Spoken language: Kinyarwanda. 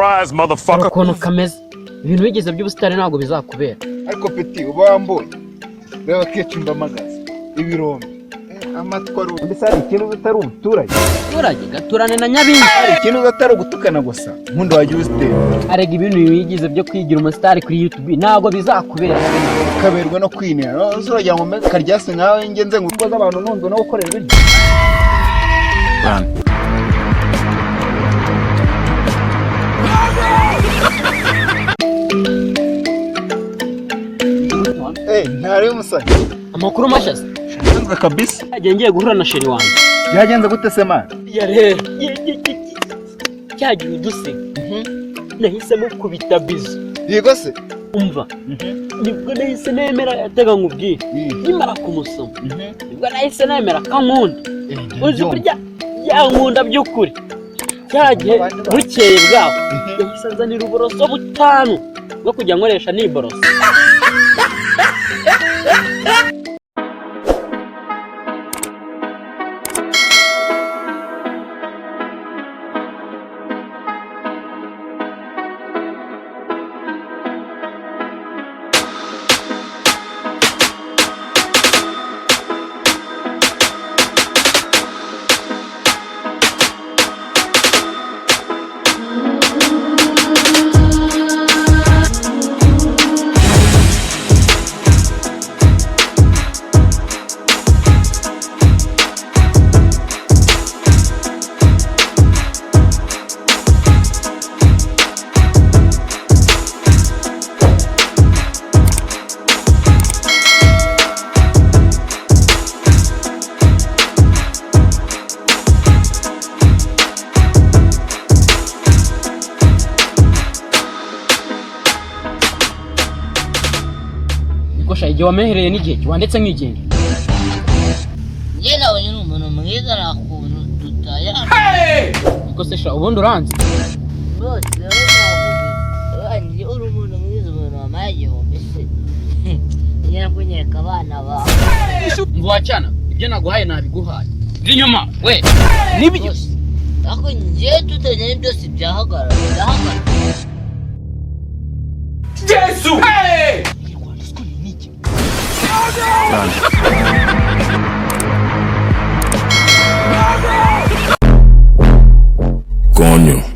Surprise, motherfucker. Ukuntu kameze ibintu bigeze by'ubusitani ntabwo bizakubera. Ariko peti uba wamboye reba kecimba magazi ibirombe amatwaro mbese hari ikintu utari umuturage gaturane na nyabingi hari ikintu utari gutukana gusa nkundi wagiye usitera arega ibintu bigize byo kwigira umusitari kuri YouTube ntabwo bizakubera kaberwa no kwinera uzuragira ngo mbe karyase nkawe ngenze ngukoza abantu nunzwe no gukorera ibintu ntari umusani amakuru mashyaze shanzwe kabisa ngiye guhura na sheri wanjye byagenze gute se man yare cyagiye uduse nahisemo kubita bizo yego se umva nibwo nahise nemera yatega nkubwire nimara kumusoma nibwo nahise nemera kankunda uzi kurya yankunda by'ukuri cyagiye bukeye bwaho yahise anzanira uburoso butanu bwo kujya nkoresha n'iboroso igihe wamehereye n'igihe wandetse nk'igenge njye nawe ni umuntu mwiza nakuntu dutaya niko se sha ubundi uranze bose rero navuga wanjye uri umuntu mwiza umuntu wamaye igihumbi se njye nakunyereka abana bawe ngo wacana ibyo naguhaye nabiguhaye ndi inyuma we nibyo ariko njye tutanye byose byahagarara Yesu! Hey! Coño.